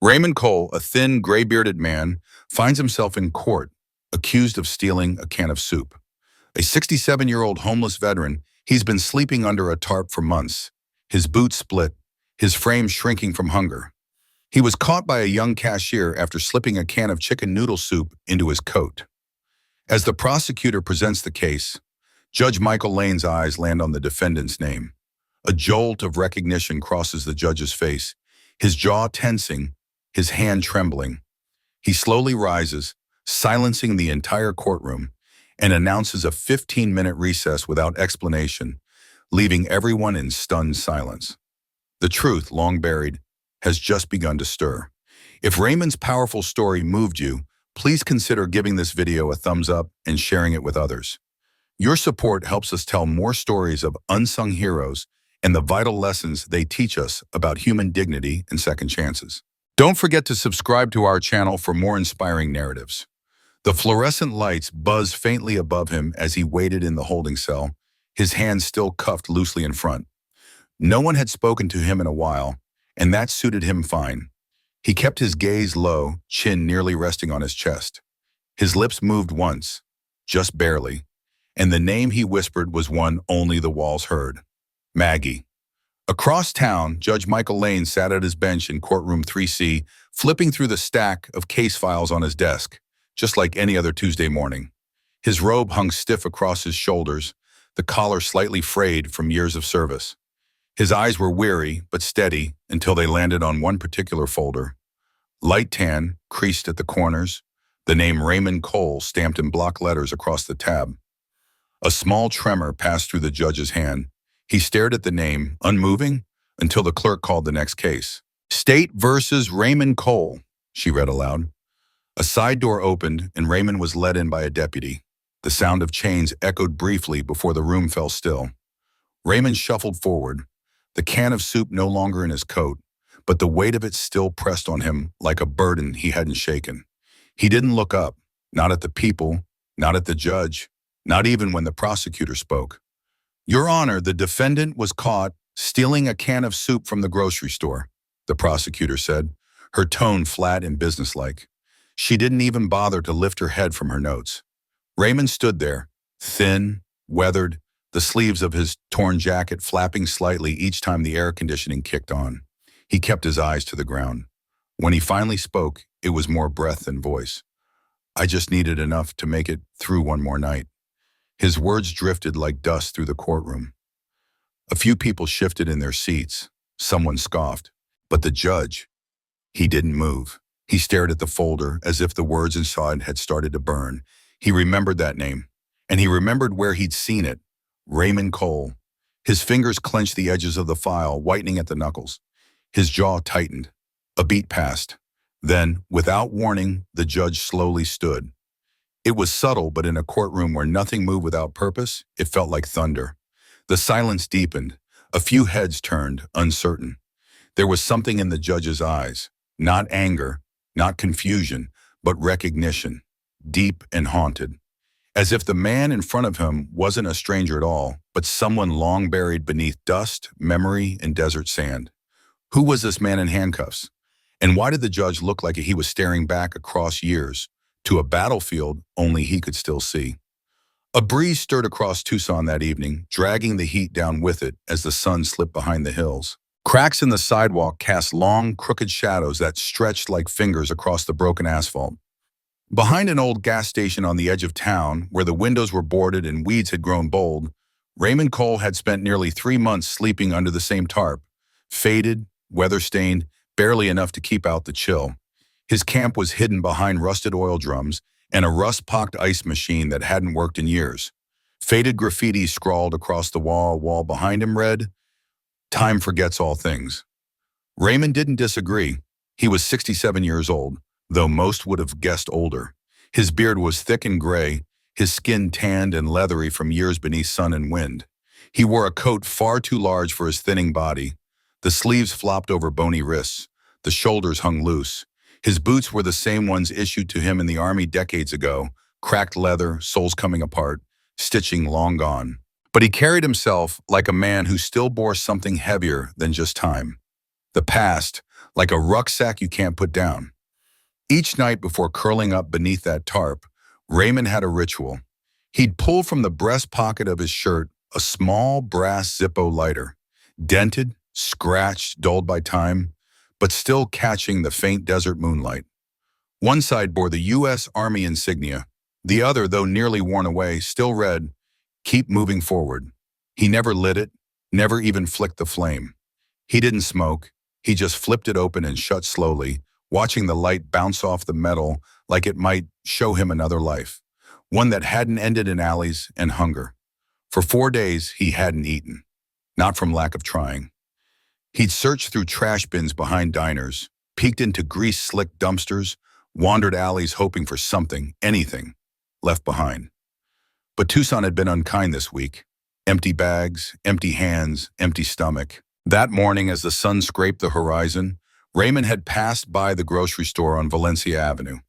Raymond Cole, a thin, gray-bearded man, finds himself in court, accused of stealing a can of soup. A 67-year-old homeless veteran, he's been sleeping under a tarp for months, his boots split, his frame shrinking from hunger. He was caught by a young cashier after slipping a can of chicken noodle soup into his coat. As the prosecutor presents the case, Judge Michael Lane's eyes land on the defendant's name. A jolt of recognition crosses the judge's face, his jaw tensing, his hand trembling. He slowly rises, silencing the entire courtroom, and announces a 15-minute recess without explanation, leaving everyone in stunned silence. The truth, long buried, has just begun to stir. If Raymond's powerful story moved you, please consider giving this video a thumbs up and sharing it with others. Your support helps us tell more stories of unsung heroes and the vital lessons they teach us about human dignity and second chances. Don't forget to subscribe to our channel for more inspiring narratives. The fluorescent lights buzzed faintly above him as he waited in the holding cell, his hands still cuffed loosely in front. No one had spoken to him in a while, and that suited him fine. He kept his gaze low, chin nearly resting on his chest. His lips moved once, just barely, and the name he whispered was one only the walls heard. Maggie. Across town, Judge Michael Lane sat at his bench in courtroom 3C, flipping through the stack of case files on his desk, just like any other Tuesday morning. His robe hung stiff across his shoulders, the collar slightly frayed from years of service. His eyes were weary but steady until they landed on one particular folder. Light tan, creased at the corners, the name Raymond Cole stamped in block letters across the tab. A small tremor passed through the judge's hand. He stared at the name, unmoving, until the clerk called the next case. State versus Raymond Cole, she read aloud. A side door opened and Raymond was led in by a deputy. The sound of chains echoed briefly before the room fell still. Raymond shuffled forward, the can of soup no longer in his coat, but the weight of it still pressed on him like a burden he hadn't shaken. He didn't look up, not at the people, not at the judge, not even when the prosecutor spoke. Your Honor, the defendant was caught stealing a can of soup from the grocery store, the prosecutor said, her tone flat and businesslike. She didn't even bother to lift her head from her notes. Raymond stood there, thin, weathered, the sleeves of his torn jacket flapping slightly each time the air conditioning kicked on. He kept his eyes to the ground. When he finally spoke, it was more breath than voice. I just needed enough to make it through one more night. His words drifted like dust through the courtroom. A few people shifted in their seats. Someone scoffed. But the judge, he didn't move. He stared at the folder as if the words inside had started to burn. He remembered that name, and he remembered where he'd seen it. Raymond Cole. His fingers clenched the edges of the file, whitening at the knuckles. His jaw tightened. A beat passed. Then, without warning, the judge slowly stood. It was subtle, but in a courtroom where nothing moved without purpose, it felt like thunder. The silence deepened. A few heads turned, uncertain. There was something in the judge's eyes. Not anger, not confusion, but recognition. Deep and haunted. As if the man in front of him wasn't a stranger at all, but someone long buried beneath dust, memory, and desert sand. Who was this man in handcuffs? And why did the judge look like he was staring back across years, to a battlefield only he could still see? A breeze stirred across Tucson that evening, dragging the heat down with it as the sun slipped behind the hills. Cracks in the sidewalk cast long, crooked shadows that stretched like fingers across the broken asphalt. Behind an old gas station on the edge of town, where the windows were boarded and weeds had grown bold, Raymond Cole had spent nearly 3 months sleeping under the same tarp, faded, weather-stained, barely enough to keep out the chill. His camp was hidden behind rusted oil drums and a rust-pocked ice machine that hadn't worked in years. Faded graffiti scrawled across the wall behind him read, "Time forgets all things." Raymond didn't disagree. He was 67 years old, though most would have guessed older. His beard was thick and gray, his skin tanned and leathery from years beneath sun and wind. He wore a coat far too large for his thinning body. The sleeves flopped over bony wrists. The shoulders hung loose. His boots were the same ones issued to him in the Army decades ago, cracked leather, soles coming apart, stitching long gone. But he carried himself like a man who still bore something heavier than just time. The past, like a rucksack you can't put down. Each night before curling up beneath that tarp, Raymond had a ritual. He'd pull from the breast pocket of his shirt a small brass Zippo lighter, dented, scratched, dulled by time, but still catching the faint desert moonlight. One side bore the U.S. Army insignia. The other, though nearly worn away, still read, "Keep moving forward." He never lit it, never even flicked the flame. He didn't smoke. He just flipped it open and shut slowly, watching the light bounce off the metal like it might show him another life, one that hadn't ended in alleys and hunger. For 4 days, he hadn't eaten, not from lack of trying. He'd searched through trash bins behind diners, peeked into grease-slick dumpsters, wandered alleys hoping for something, anything, left behind. But Tucson had been unkind this week. Empty bags, empty hands, empty stomach. That morning, as the sun scraped the horizon, Raymond had passed by the grocery store on Valencia Avenue.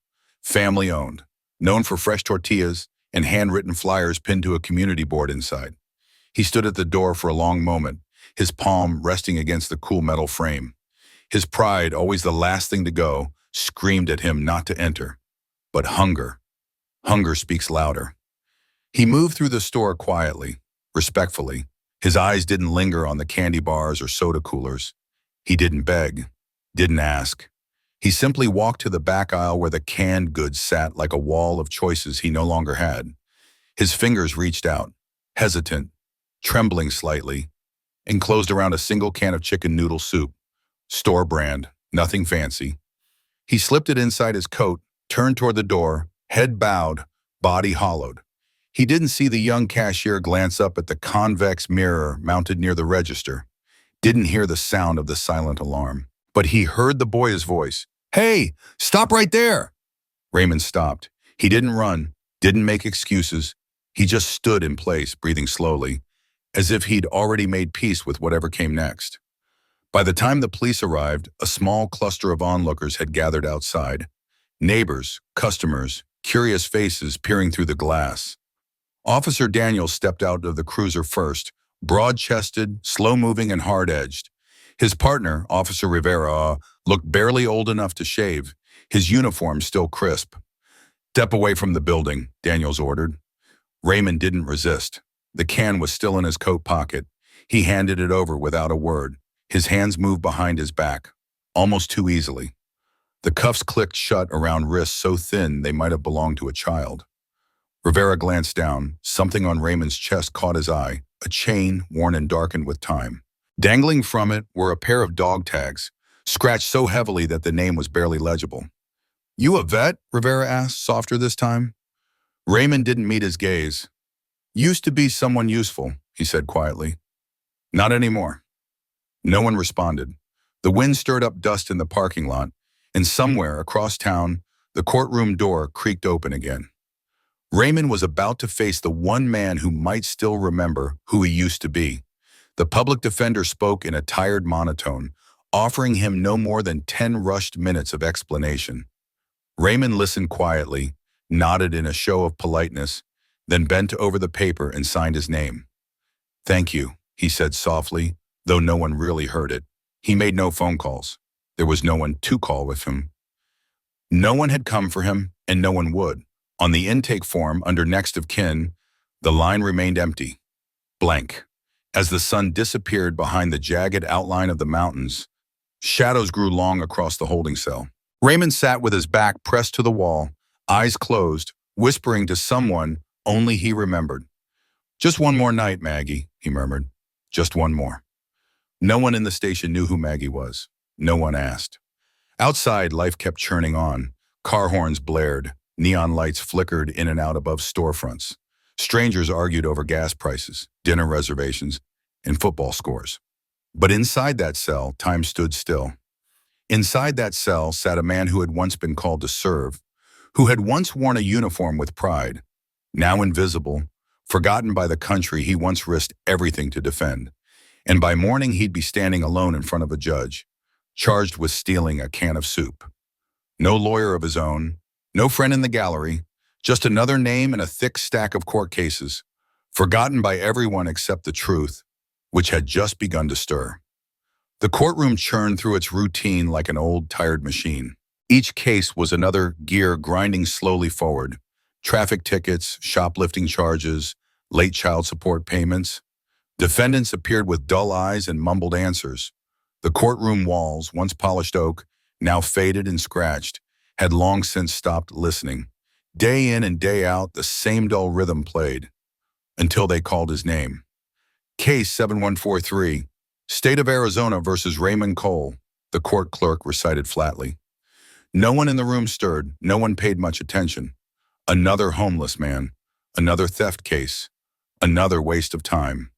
Family-owned, known for fresh tortillas and handwritten flyers pinned to a community board inside. He stood at the door for a long moment, his palm resting against the cool metal frame. His pride, always the last thing to go, screamed at him not to enter. But hunger speaks louder. He moved through the store quietly, respectfully. His eyes didn't linger on the candy bars or soda coolers. He didn't beg, didn't ask. He simply walked to the back aisle where the canned goods sat like a wall of choices he no longer had. His fingers reached out, hesitant, trembling slightly, and closed around a single can of chicken noodle soup. Store brand, nothing fancy. He slipped it inside his coat, turned toward the door, head bowed, body hollowed. He didn't see the young cashier glance up at the convex mirror mounted near the register. Didn't hear the sound of the silent alarm. But he heard the boy's voice. "Hey, stop right there!" Raymond stopped. He didn't run, didn't make excuses. He just stood in place, breathing slowly, as if he'd already made peace with whatever came next. By the time the police arrived, a small cluster of onlookers had gathered outside. Neighbors, customers, curious faces peering through the glass. Officer Daniels stepped out of the cruiser first, broad-chested, slow-moving, and hard-edged. His partner, Officer Rivera, looked barely old enough to shave, his uniform still crisp. "Step away from the building," Daniels ordered. Raymond didn't resist. The can was still in his coat pocket. He handed it over without a word. His hands moved behind his back, almost too easily. The cuffs clicked shut around wrists so thin they might have belonged to a child. Rivera glanced down. Something on Raymond's chest caught his eye, a chain worn and darkened with time. Dangling from it were a pair of dog tags, scratched so heavily that the name was barely legible. "You a vet?" Rivera asked, softer this time. Raymond didn't meet his gaze. "Used to be someone useful," he said quietly. "Not anymore." No one responded. The wind stirred up dust in the parking lot, and somewhere across town, the courtroom door creaked open again. Raymond was about to face the one man who might still remember who he used to be. The public defender spoke in a tired monotone, offering him no more than 10 rushed minutes of explanation. Raymond listened quietly, nodded in a show of politeness, then bent over the paper and signed his name. "Thank you," he said softly, though no one really heard it. He made no phone calls. There was no one to call with him. No one had come for him, and no one would. On the intake form under next of kin, the line remained empty, blank. As the sun disappeared behind the jagged outline of the mountains, shadows grew long across the holding cell. Raymond sat with his back pressed to the wall, eyes closed, whispering to someone only he remembered. "Just one more night, Maggie," he murmured. "Just one more." No one in the station knew who Maggie was. No one asked. Outside, life kept churning on. Car horns blared. Neon lights flickered in and out above storefronts. Strangers argued over gas prices, dinner reservations, and football scores. But inside that cell, time stood still. Inside that cell sat a man who had once been called to serve, who had once worn a uniform with pride, now invisible, forgotten by the country he once risked everything to defend. And by morning he'd be standing alone in front of a judge, charged with stealing a can of soup. No lawyer of his own, no friend in the gallery, just another name in a thick stack of court cases, forgotten by everyone except the truth, which had just begun to stir. The courtroom churned through its routine like an old, tired machine. Each case was another gear grinding slowly forward. Traffic tickets, shoplifting charges, late child support payments. Defendants appeared with dull eyes and mumbled answers. The courtroom walls, once polished oak, now faded and scratched, had long since stopped listening. Day in and day out, the same dull rhythm played, until they called his name. Case 7143, State of Arizona versus Raymond Cole, the court clerk recited flatly. No one in the room stirred, no one paid much attention. Another homeless man, another theft case, another waste of time.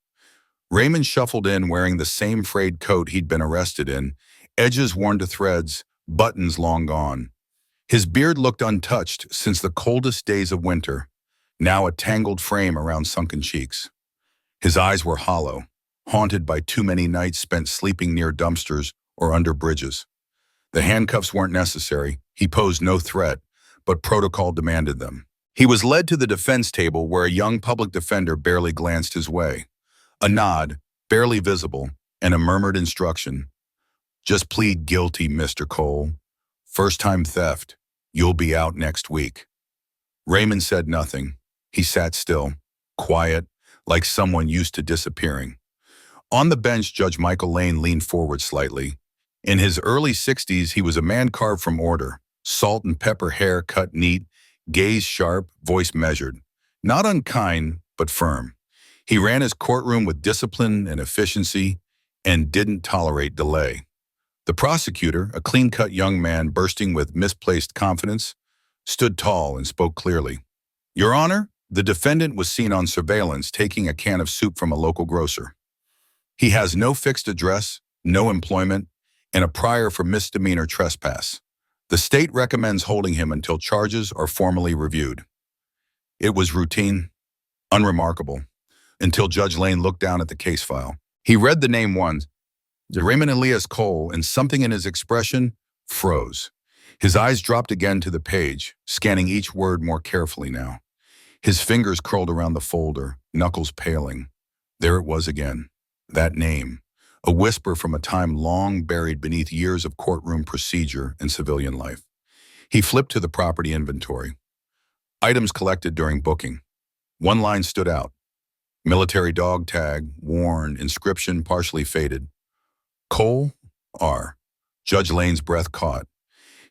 Raymond shuffled in wearing the same frayed coat he'd been arrested in, edges worn to threads, buttons long gone. His beard looked untouched since the coldest days of winter, now a tangled frame around sunken cheeks. His eyes were hollow, haunted by too many nights spent sleeping near dumpsters or under bridges. The handcuffs weren't necessary. He posed no threat, but protocol demanded them. He was led to the defense table where a young public defender barely glanced his way. A nod, barely visible, and a murmured instruction. Just plead guilty, Mr. Cole. First-time theft. You'll be out next week. Raymond said nothing. He sat still, quiet, like someone used to disappearing. On the bench, Judge Michael Lane leaned forward slightly. In his early 60s, he was a man carved from order, salt and pepper hair cut neat, gaze sharp, voice measured. Not unkind, but firm. He ran his courtroom with discipline and efficiency and didn't tolerate delay. The prosecutor, a clean-cut young man bursting with misplaced confidence, stood tall and spoke clearly. Your Honor, the defendant was seen on surveillance taking a can of soup from a local grocer. He has no fixed address, no employment, and a prior for misdemeanor trespass. The state recommends holding him until charges are formally reviewed. It was routine, unremarkable, until Judge Lane looked down at the case file. He read the name once, Raymond Elias Cole, and something in his expression froze. His eyes dropped again to the page, scanning each word more carefully now. His fingers curled around the folder, knuckles paling. There it was again, that name, a whisper from a time long buried beneath years of courtroom procedure and civilian life. He flipped to the property inventory. Items collected during booking. One line stood out. Military dog tag, worn, inscription partially faded. Cole, R. Judge Lane's breath caught.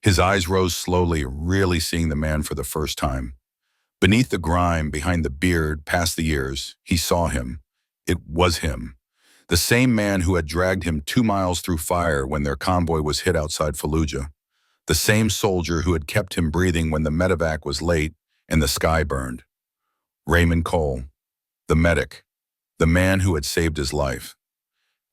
His eyes rose slowly, really seeing the man for the first time. Beneath the grime, behind the beard, past the ears, he saw him. It was him. The same man who had dragged him 2 miles through fire when their convoy was hit outside Fallujah. The same soldier who had kept him breathing when the medevac was late and the sky burned. Raymond Cole, the medic, the man who had saved his life.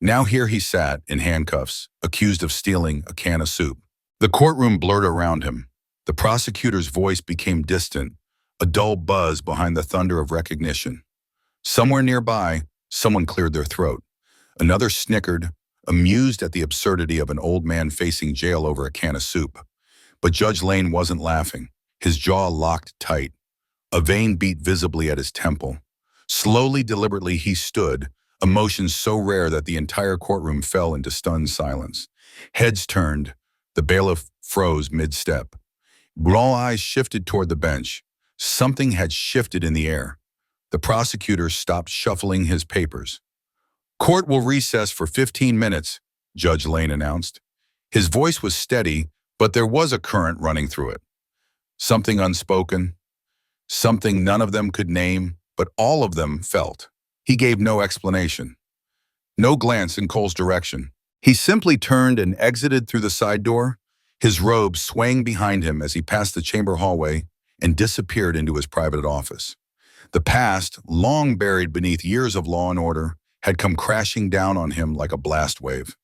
Now here he sat, in handcuffs, accused of stealing a can of soup. The courtroom blurred around him. The prosecutor's voice became distant, a dull buzz behind the thunder of recognition. Somewhere nearby, someone cleared their throat. Another snickered, amused at the absurdity of an old man facing jail over a can of soup. But Judge Lane wasn't laughing. His jaw locked tight. A vein beat visibly at his temple. Slowly, deliberately, he stood, emotions so rare that the entire courtroom fell into stunned silence. Heads turned. The bailiff froze mid-step. All eyes shifted toward the bench. Something had shifted in the air. The prosecutor stopped shuffling his papers. Court will recess for 15 minutes, Judge Lane announced. His voice was steady, but there was a current running through it. Something unspoken, something none of them could name, but all of them felt. He gave no explanation, no glance in Cole's direction. He simply turned and exited through the side door, his robe swaying behind him as he passed the chamber hallway and disappeared into his private office. The past, long buried beneath years of law and order, had come crashing down on him like a blast wave.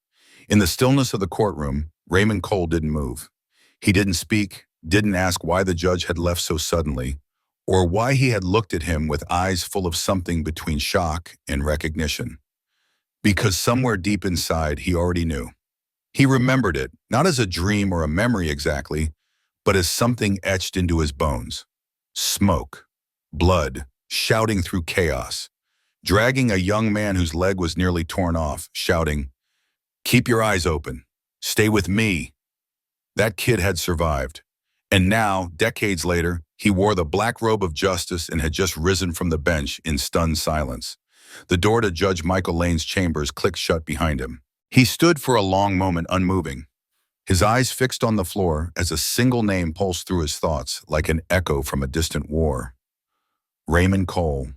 In the stillness of the courtroom, Raymond Cole didn't move. He didn't speak, didn't ask why the judge had left so suddenly, or why he had looked at him with eyes full of something between shock and recognition. Because somewhere deep inside, he already knew. He remembered it, not as a dream or a memory exactly, but as something etched into his bones. Smoke, blood, shouting through chaos, dragging a young man whose leg was nearly torn off, shouting, Keep your eyes open. Stay with me. That kid had survived. And now, decades later, he wore the black robe of justice and had just risen from the bench in stunned silence. The door to Judge Michael Lane's chambers clicked shut behind him. He stood for a long moment unmoving, his eyes fixed on the floor as a single name pulsed through his thoughts like an echo from a distant war. Raymond Cole.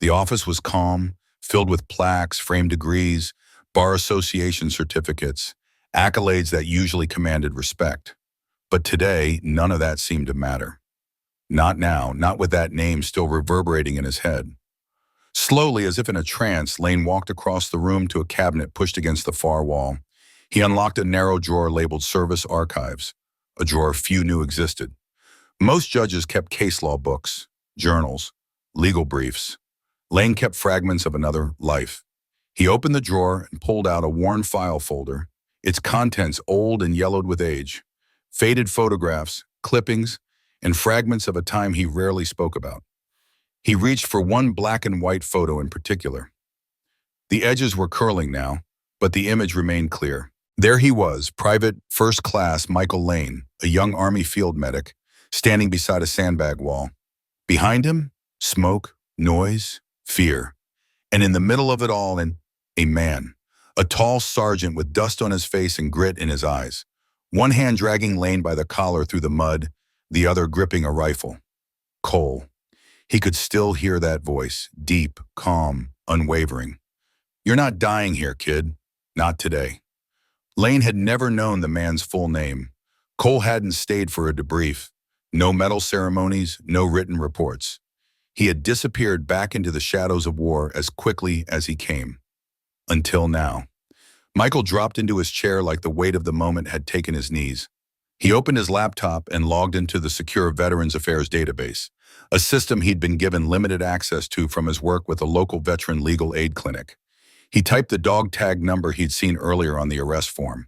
The office was calm, filled with plaques, framed degrees, bar association certificates, accolades that usually commanded respect. But today, none of that seemed to matter. Not now, not with that name still reverberating in his head. Slowly, as if in a trance, Lane walked across the room to a cabinet pushed against the far wall. He unlocked a narrow drawer labeled Service Archives, a drawer few knew existed. Most judges kept case law books, journals, legal briefs. Lane kept fragments of another life. He opened the drawer and pulled out a worn file folder, its contents old and yellowed with age, faded photographs, clippings, and fragments of a time he rarely spoke about. He reached for one black and white photo in particular. The edges were curling now, but the image remained clear. There he was, Private First Class Michael Lane, a young Army field medic, standing beside a sandbag wall. Behind him, smoke, noise, fear. And in the middle of it all, a man, a tall sergeant with dust on his face and grit in his eyes, one hand dragging Lane by the collar through the mud, the other gripping a rifle. Cole. He could still hear that voice, deep, calm, unwavering. You're not dying here, kid. Not today. Lane had never known the man's full name. Cole hadn't stayed for a debrief. No medal ceremonies, no written reports. He had disappeared back into the shadows of war as quickly as he came. Until now. Michael dropped into his chair like the weight of the moment had taken his knees. He opened his laptop and logged into the secure Veterans Affairs database, a system he'd been given limited access to from his work with a local veteran legal aid clinic. He typed the dog tag number he'd seen earlier on the arrest form.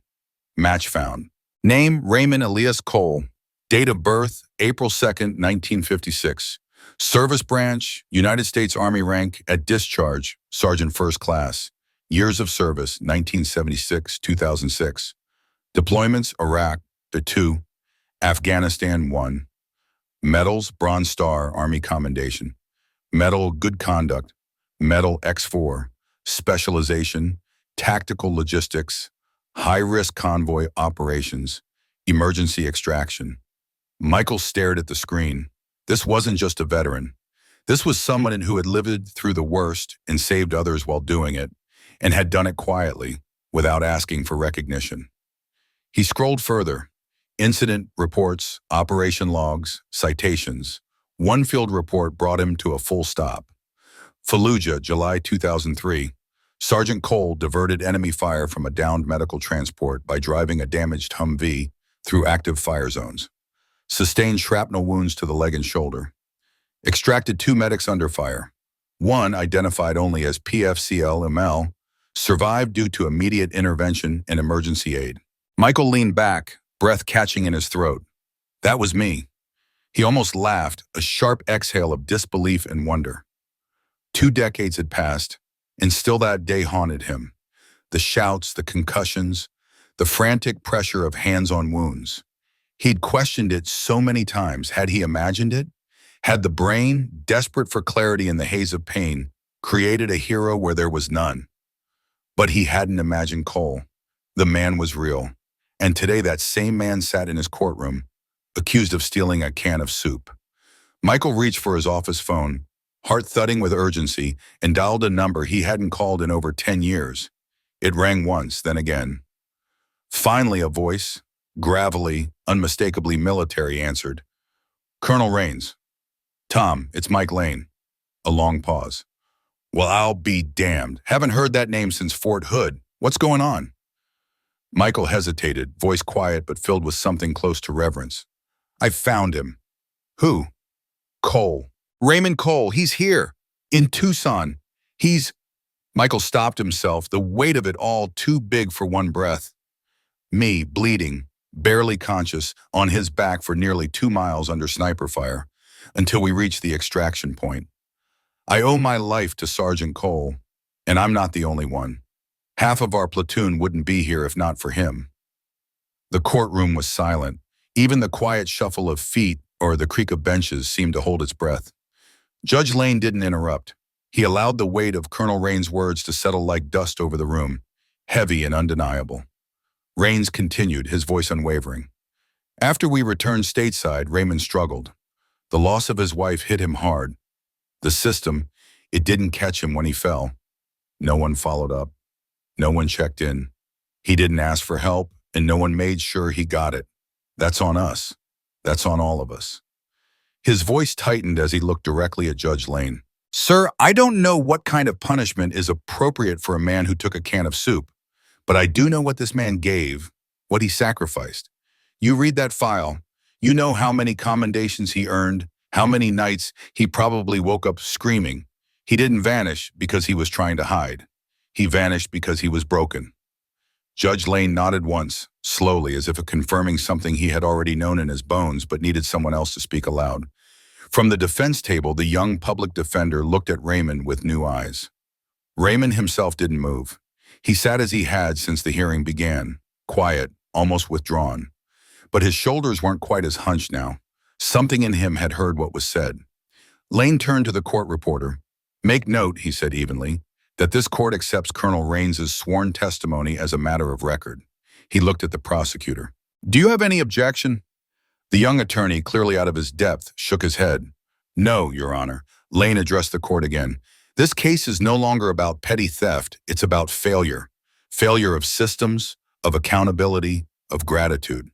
Match found. Name, Raymond Elias Cole. Date of birth, April 2nd, 1956. Service branch, United States Army rank at discharge, Sergeant First Class. Years of service, 1976-2006. Deployments, Iraq, 2. Afghanistan, 1. Medals, Bronze Star, Army Commendation. Medal, Good Conduct. Medal, X4. Specialization, Tactical Logistics. High-risk convoy operations. Emergency extraction. Michael stared at the screen. This wasn't just a veteran. This was someone who had lived through the worst and saved others while doing it, and had done it quietly, without asking for recognition. He scrolled further. Incident reports, operation logs, citations. One field report brought him to a full stop. Fallujah, July 2003. Sergeant Cole diverted enemy fire from a downed medical transport by driving a damaged Humvee through active fire zones. Sustained shrapnel wounds to the leg and shoulder. Extracted 2 medics under fire. One, identified only as PFCL-ML, survived due to immediate intervention and emergency aid. Michael leaned back, breath catching in his throat. That was me. He almost laughed, a sharp exhale of disbelief and wonder. 2 decades had passed, and still that day haunted him. The shouts, the concussions, the frantic pressure of hands-on wounds. He'd questioned it so many times. Had he imagined it? Had the brain, desperate for clarity in the haze of pain, created a hero where there was none? But he hadn't imagined Cole. The man was real. And today that same man sat in his courtroom, accused of stealing a can of soup. Michael reached for his office phone, heart thudding with urgency, and dialed a number he hadn't called in over 10 years. It rang once, then again. Finally, a voice, gravelly, unmistakably military, answered. Colonel Raines. Tom, it's Mike Lane. A long pause. Well, I'll be damned. Haven't heard that name since Fort Hood. What's going on? Michael hesitated, voice quiet but filled with something close to reverence. I found him. Who? Cole. Raymond Cole. He's here. In Tucson. Michael stopped himself, the weight of it all too big for one breath. Me, bleeding, barely conscious, on his back for nearly 2 miles under sniper fire, until we reached the extraction point. I owe my life to Sergeant Cole, and I'm not the only one. Half of our platoon wouldn't be here if not for him. The courtroom was silent. Even the quiet shuffle of feet or the creak of benches seemed to hold its breath. Judge Lane didn't interrupt. He allowed the weight of Colonel Rains' words to settle like dust over the room, heavy and undeniable. Rains continued, his voice unwavering. After we returned stateside, Raymond struggled. The loss of his wife hit him hard. The system, it didn't catch him when he fell. No one followed up. No one checked in. He didn't ask for help, and no one made sure he got it. That's on us. That's on all of us. His voice tightened as he looked directly at Judge Lane. Sir, I don't know what kind of punishment is appropriate for a man who took a can of soup, but I do know what this man gave, what he sacrificed. You read that file. You know how many commendations he earned, how many nights he probably woke up screaming. He didn't vanish because he was trying to hide. He vanished because he was broken. Judge Lane nodded once, slowly, as if confirming something he had already known in his bones but needed someone else to speak aloud. From the defense table, the young public defender looked at Raymond with new eyes. Raymond himself didn't move. He sat as he had since the hearing began, quiet, almost withdrawn. But his shoulders weren't quite as hunched now. Something in him had heard what was said. Lane turned to the court reporter. Make note, he said evenly, that this court accepts Colonel Rains' sworn testimony as a matter of record. He looked at the prosecutor. Do you have any objection? The young attorney, clearly out of his depth, shook his head. No, Your Honor. Lane addressed the court again. This case is no longer about petty theft. It's about failure. Failure of systems, of accountability, of gratitude.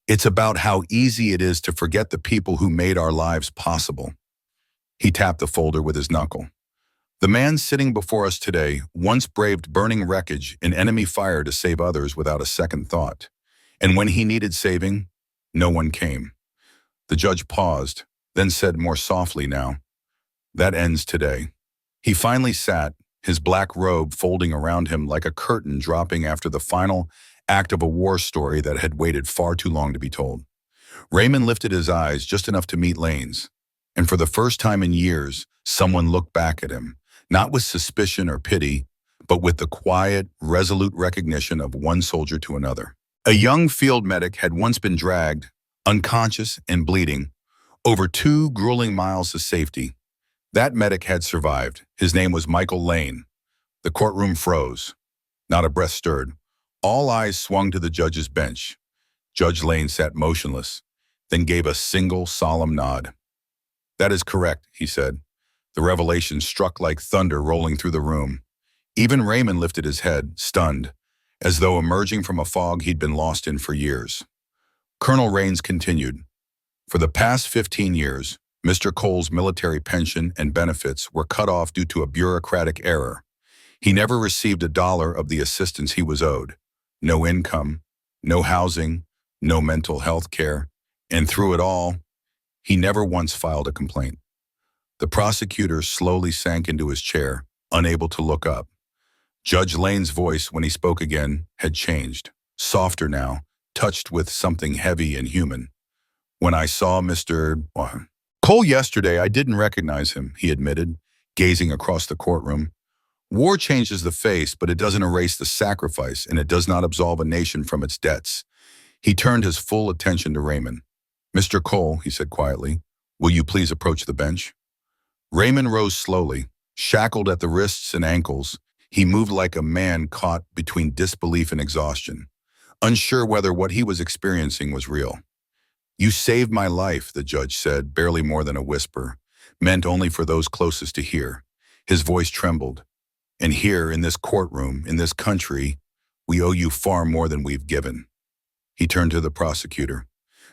It's about how easy it is to forget the people who made our lives possible. He tapped the folder with his knuckle. The man sitting before us today once braved burning wreckage in enemy fire to save others without a second thought. And when he needed saving, no one came. The judge paused, then said more softly now, that ends today. He finally sat, his black robe folding around him like a curtain dropping after the final act of a war story that had waited far too long to be told. Raymond lifted his eyes just enough to meet Lane's, and for the first time in years, someone looked back at him, not with suspicion or pity, but with the quiet, resolute recognition of one soldier to another. A young field medic had once been dragged, unconscious and bleeding, over 2 grueling miles to safety. That medic had survived. His name was Michael Lane. The courtroom froze. Not a breath stirred. All eyes swung to the judge's bench. Judge Lane sat motionless, then gave a single solemn nod. That is correct, he said. The revelation struck like thunder rolling through the room. Even Raymond lifted his head, stunned, as though emerging from a fog he'd been lost in for years. Colonel Rains continued. For the past 15 years, Mr. Cole's military pension and benefits were cut off due to a bureaucratic error. He never received $1 of the assistance he was owed. No income, no housing, no mental health care, and through it all, he never once filed a complaint. The prosecutor slowly sank into his chair, unable to look up. Judge Lane's voice, when he spoke again, had changed, softer now, touched with something heavy and human. When I saw Mr. Cole yesterday, I didn't recognize him, he admitted, gazing across the courtroom. War changes the face, but it doesn't erase the sacrifice, and it does not absolve a nation from its debts. He turned his full attention to Raymond. Mr. Cole, he said quietly, will you please approach the bench? Raymond rose slowly, shackled at the wrists and ankles. He moved like a man caught between disbelief and exhaustion, unsure whether what he was experiencing was real. You saved my life, the judge said, barely more than a whisper, meant only for those closest to hear. His voice trembled. And here, in this courtroom, in this country, we owe you far more than we've given. He turned to the prosecutor.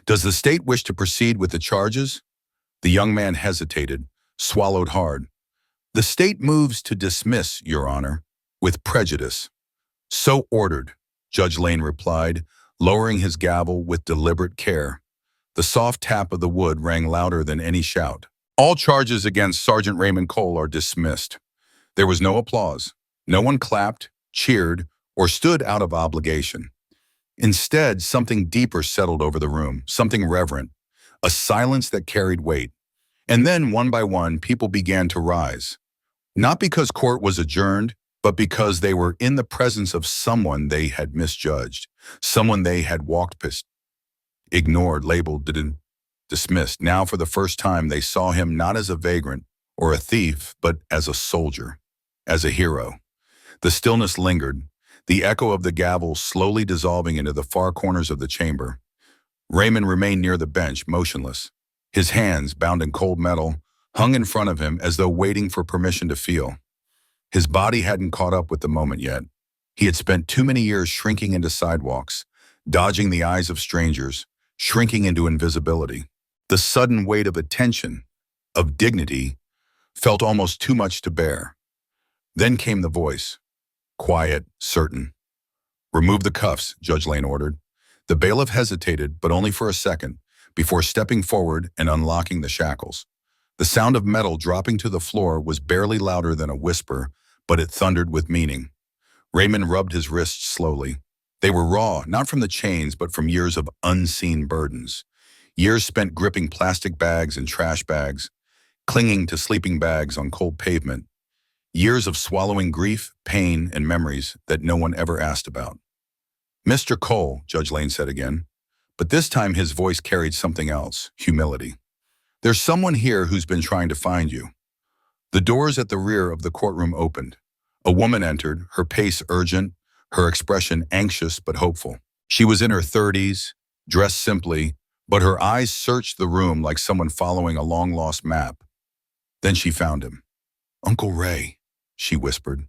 Does the state wish to proceed with the charges? The young man hesitated, swallowed hard. The state moves to dismiss, Your Honor, with prejudice. So ordered, Judge Lane replied, lowering his gavel with deliberate care. The soft tap of the wood rang louder than any shout. All charges against Sergeant Raymond Cole are dismissed. There was no applause. No one clapped, cheered, or stood out of obligation. Instead, something deeper settled over the room, something reverent, a silence that carried weight. And then, one by one, people began to rise. Not because court was adjourned, but because they were in the presence of someone they had misjudged, someone they had walked past, ignored, labeled, dismissed. Now, for the first time, they saw him not as a vagrant or a thief, but as a soldier, as a hero. The stillness lingered, the echo of the gavel slowly dissolving into the far corners of the chamber. Raymond remained near the bench, motionless. His hands, bound in cold metal, hung in front of him as though waiting for permission to feel. His body hadn't caught up with the moment yet. He had spent too many years shrinking into sidewalks, dodging the eyes of strangers, shrinking into invisibility. The sudden weight of attention, of dignity, felt almost too much to bear. Then came the voice, quiet, certain. "Remove the cuffs," Judge Lane ordered. The bailiff hesitated, but only for a second, before stepping forward and unlocking the shackles. The sound of metal dropping to the floor was barely louder than a whisper, but it thundered with meaning. Raymond rubbed his wrists slowly. They were raw, not from the chains, but from years of unseen burdens. Years spent gripping plastic bags and trash bags, clinging to sleeping bags on cold pavement. Years of swallowing grief, pain, and memories that no one ever asked about. "Mr. Cole," Judge Lane said again, but this time his voice carried something else, humility. "There's someone here who's been trying to find you." The doors at the rear of the courtroom opened. A woman entered, her pace urgent, her expression anxious but hopeful. She was in her 30s, dressed simply, but her eyes searched the room like someone following a long-lost map. Then she found him. "Uncle Ray," she whispered.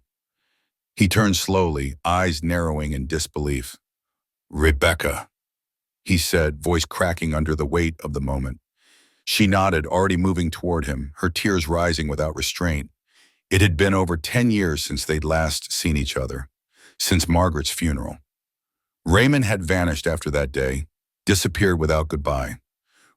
He turned slowly, eyes narrowing in disbelief. "Rebecca," he said, voice cracking under the weight of the moment. She nodded, already moving toward him, her tears rising without restraint. It had been over 10 years since they'd last seen each other, since Margaret's funeral. Raymond had vanished after that day, disappeared without goodbye.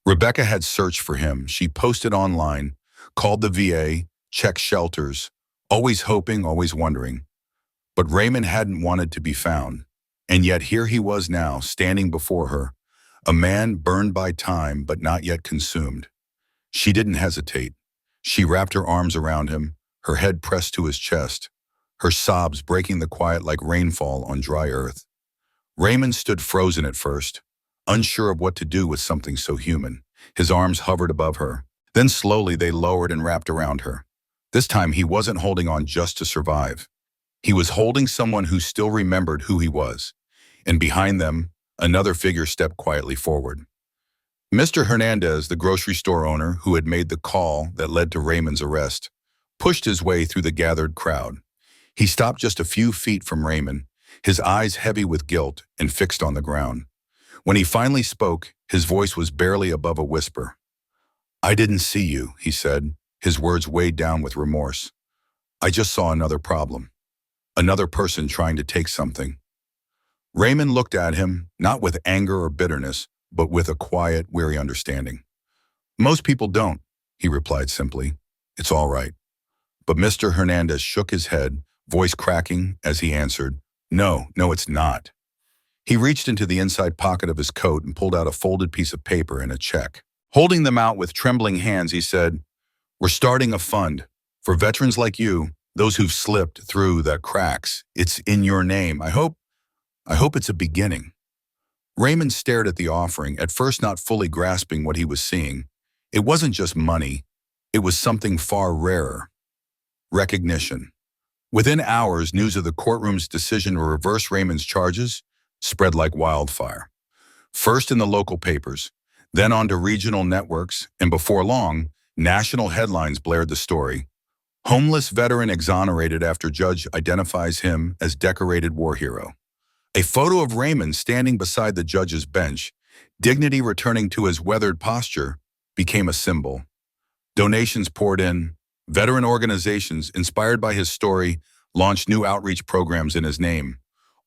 Rebecca had searched for him. She posted online, called the VA, checked shelters, always hoping, always wondering. But Raymond hadn't wanted to be found. And yet here he was now, standing before her, a man burned by time but not yet consumed. She didn't hesitate. She wrapped her arms around him, her head pressed to his chest, her sobs breaking the quiet like rainfall on dry earth. Raymond stood frozen at first, unsure of what to do with something so human. His arms hovered above her. Then slowly they lowered and wrapped around her. This time he wasn't holding on just to survive. He was holding someone who still remembered who he was. And behind them, another figure stepped quietly forward. Mr. Hernandez, the grocery store owner who had made the call that led to Raymond's arrest, pushed his way through the gathered crowd. He stopped just a few feet from Raymond, his eyes heavy with guilt and fixed on the ground. When he finally spoke, his voice was barely above a whisper. "I didn't see you," he said, his words weighed down with remorse. "I just saw another problem. Another person trying to take something." Raymond looked at him, not with anger or bitterness, but with a quiet, weary understanding. "Most people don't," he replied simply. "It's all right." But Mr. Hernandez shook his head, voice cracking as he answered, No, it's not." He reached into the inside pocket of his coat and pulled out a folded piece of paper and a check. Holding them out with trembling hands, he said, "We're starting a fund for veterans like you, those who've slipped through the cracks. It's in your name. I hope it's a beginning." Raymond stared at the offering, at first not fully grasping what he was seeing. It wasn't just money. It was something far rarer. Recognition. Within hours, news of the courtroom's decision to reverse Raymond's charges spread like wildfire. First in the local papers, then onto regional networks, and before long, national headlines blared the story. Homeless veteran exonerated after judge identifies him as decorated war hero. A photo of Raymond standing beside the judge's bench, dignity returning to his weathered posture, became a symbol. Donations poured in. Veteran organizations, inspired by his story, launched new outreach programs in his name.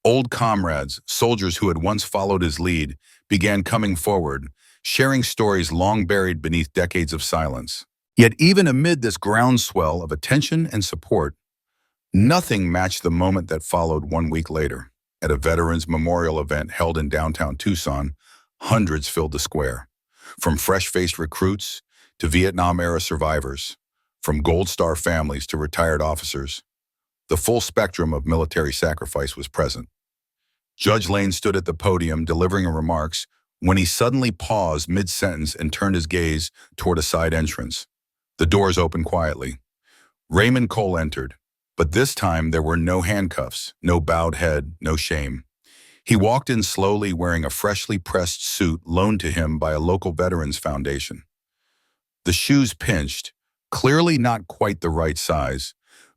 Old comrades, soldiers who had once followed his lead, began coming forward, sharing stories long buried beneath decades of silence. Yet even amid this groundswell of attention and support, nothing matched the moment that followed 1 week later. At a Veterans Memorial event held in downtown Tucson, hundreds filled the square. From fresh-faced recruits to Vietnam-era survivors, from Gold Star families to retired officers. The full spectrum of military sacrifice was present. Judge Lane stood at the podium delivering remarks when he suddenly paused mid-sentence and turned his gaze toward a side entrance. The doors opened quietly. Raymond Cole entered, but this time there were no handcuffs, no bowed head, no shame. He walked in slowly wearing a freshly pressed suit loaned to him by a local Veterans Foundation. The shoes pinched, clearly not quite the right size,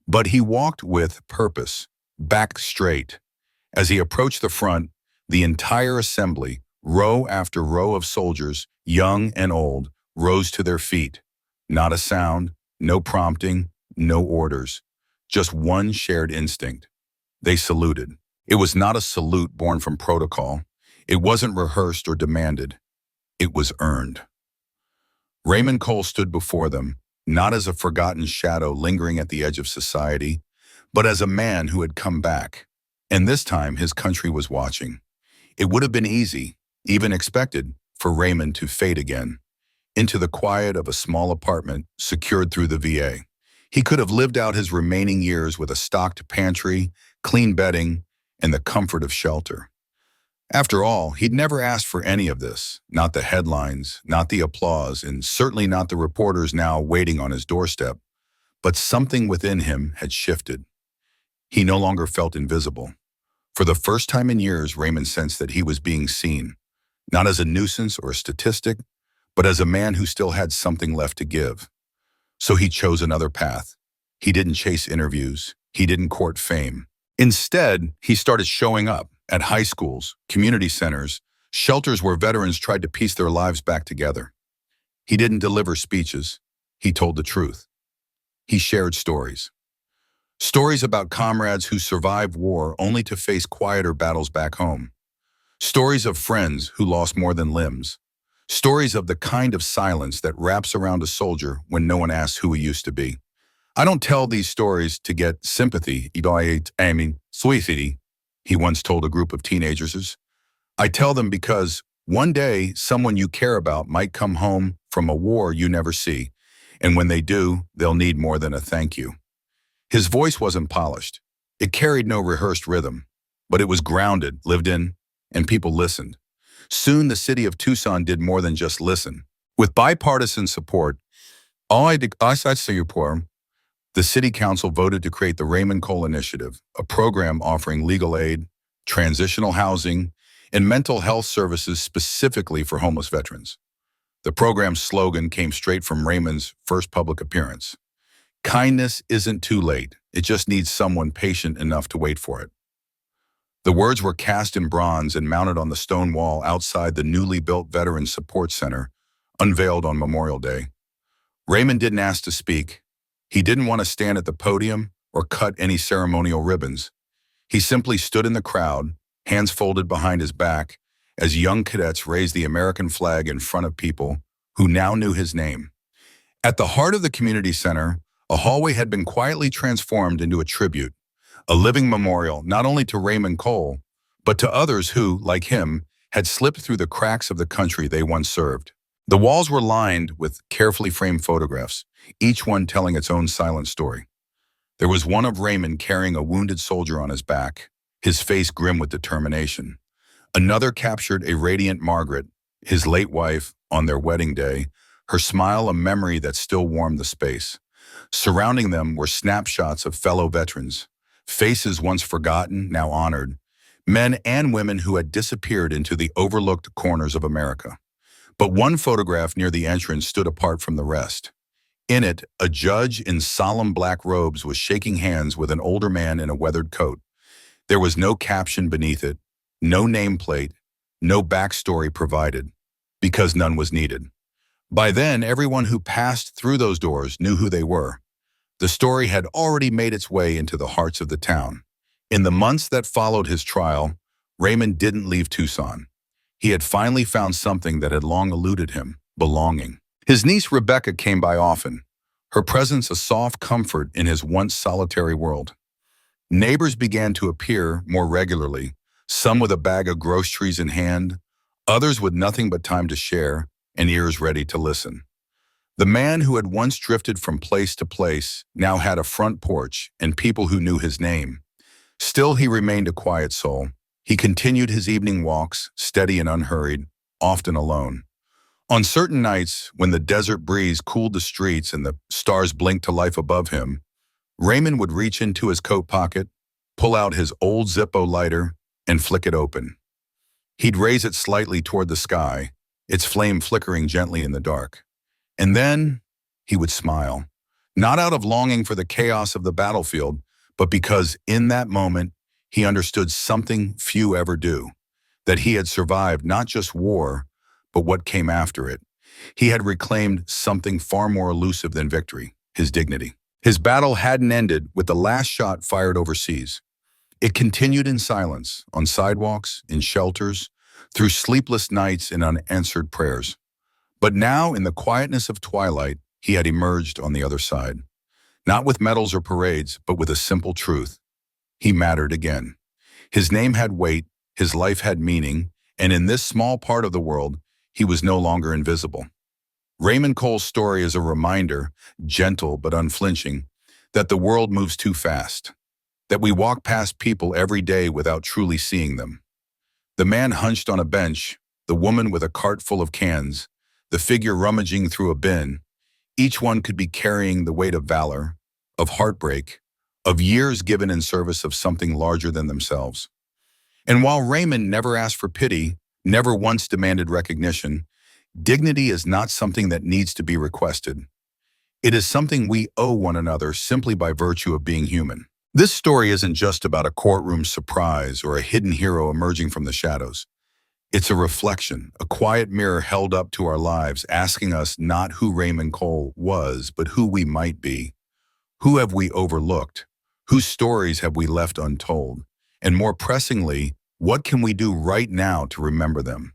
but he walked with purpose, back straight. As he approached the front, the entire assembly, row after row of soldiers, young and old, rose to their feet. Not a sound, no prompting, no orders, just one shared instinct. They saluted. It was not a salute born from protocol. It wasn't rehearsed or demanded. It was earned. Raymond Cole stood before them, not as a forgotten shadow lingering at the edge of society, but as a man who had come back. And this time his country was watching. It would have been easy, even expected, for Raymond to fade again, into the quiet of a small apartment secured through the VA. He could have lived out his remaining years with a stocked pantry, clean bedding, and the comfort of shelter. After all, he'd never asked for any of this, not the headlines, not the applause, and certainly not the reporters now waiting on his doorstep. But something within him had shifted. He no longer felt invisible. For the first time in years, Raymond sensed that he was being seen, not as a nuisance or a statistic, but as a man who still had something left to give. So he chose another path. He didn't chase interviews. He didn't court fame. Instead, he started showing up at high schools, community centers, shelters where veterans tried to piece their lives back together. He didn't deliver speeches. He told the truth. He shared stories. Stories about comrades who survived war only to face quieter battles back home. Stories of friends who lost more than limbs. Stories of the kind of silence that wraps around a soldier when no one asks who he used to be. I don't tell these stories to get sympathy, suicide, he once told a group of teenagers. I tell them because one day someone you care about might come home from a war you never see, and when they do, they'll need more than a thank you. His voice wasn't polished. It carried no rehearsed rhythm, but it was grounded, lived in, and people listened. Soon the city of Tucson did more than just listen. With bipartisan support, the city council voted to create the Raymond Cole Initiative, a program offering legal aid, transitional housing, and mental health services specifically for homeless veterans. The program's slogan came straight from Raymond's first public appearance. Kindness isn't too late. It just needs someone patient enough to wait for it. The words were cast in bronze and mounted on the stone wall outside the newly built Veterans Support Center, unveiled on Memorial Day. Raymond didn't ask to speak. He didn't want to stand at the podium or cut any ceremonial ribbons. He simply stood in the crowd, hands folded behind his back, as young cadets raised the American flag in front of people who now knew his name. At the heart of the community center, a hallway had been quietly transformed into a tribute, a living memorial not only to Raymond Cole, but to others who, like him, had slipped through the cracks of the country they once served. The walls were lined with carefully framed photographs, each one telling its own silent story. There was one of Raymond carrying a wounded soldier on his back, his face grim with determination. Another captured a radiant Margaret, his late wife, on their wedding day, her smile a memory that still warmed the space. Surrounding them were snapshots of fellow veterans, faces once forgotten, now honored, men and women who had disappeared into the overlooked corners of America. But one photograph near the entrance stood apart from the rest. In it, a judge in solemn black robes was shaking hands with an older man in a weathered coat. There was no caption beneath it, no nameplate, no backstory provided, because none was needed. By then, everyone who passed through those doors knew who they were. The story had already made its way into the hearts of the town. In the months that followed his trial, Raymond didn't leave Tucson. He had finally found something that had long eluded him, belonging. His niece Rebecca came by often, her presence a soft comfort in his once solitary world. Neighbors began to appear more regularly, some with a bag of groceries in hand, others with nothing but time to share and ears ready to listen. The man who had once drifted from place to place now had a front porch and people who knew his name. Still, he remained a quiet soul. He continued his evening walks, steady and unhurried, often alone. On certain nights, when the desert breeze cooled the streets and the stars blinked to life above him, Raymond would reach into his coat pocket, pull out his old Zippo lighter, and flick it open. He'd raise it slightly toward the sky, its flame flickering gently in the dark. And then he would smile, not out of longing for the chaos of the battlefield, but because in that moment he understood something few ever do, that he had survived not just war, but what came after it. He had reclaimed something far more elusive than victory, his dignity. His battle hadn't ended with the last shot fired overseas. It continued in silence, on sidewalks, in shelters, through sleepless nights and unanswered prayers. But now, in the quietness of twilight, he had emerged on the other side. Not with medals or parades, but with a simple truth. He mattered again. His name had weight, his life had meaning, and in this small part of the world, he was no longer invisible. Raymond Cole's story is a reminder, gentle but unflinching, that the world moves too fast, that we walk past people every day without truly seeing them. The man hunched on a bench, the woman with a cart full of cans, the figure rummaging through a bin. Each one could be carrying the weight of valor, of heartbreak, of years given in service of something larger than themselves. And while Raymond never asked for pity, never once demanded recognition, dignity is not something that needs to be requested. It is something we owe one another simply by virtue of being human. This story isn't just about a courtroom surprise or a hidden hero emerging from the shadows. It's a reflection, a quiet mirror held up to our lives, asking us not who Raymond Cole was, but who we might be. Who have we overlooked? Whose stories have we left untold? And more pressingly, what can we do right now to remember them?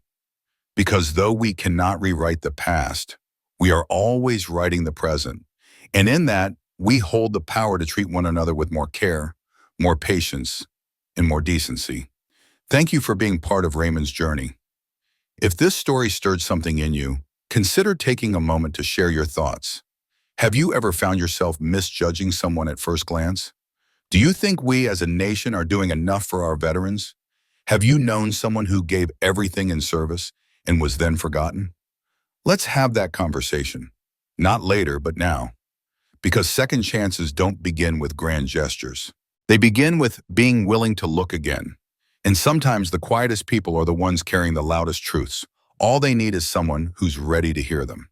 Because though we cannot rewrite the past, we are always writing the present. And in that, we hold the power to treat one another with more care, more patience, and more decency. Thank you for being part of Raymond's journey. If this story stirred something in you, consider taking a moment to share your thoughts. Have you ever found yourself misjudging someone at first glance? Do you think we as a nation are doing enough for our veterans? Have you known someone who gave everything in service and was then forgotten? Let's have that conversation. Not later, but now. Because second chances don't begin with grand gestures. They begin with being willing to look again. And sometimes the quietest people are the ones carrying the loudest truths. All they need is someone who's ready to hear them.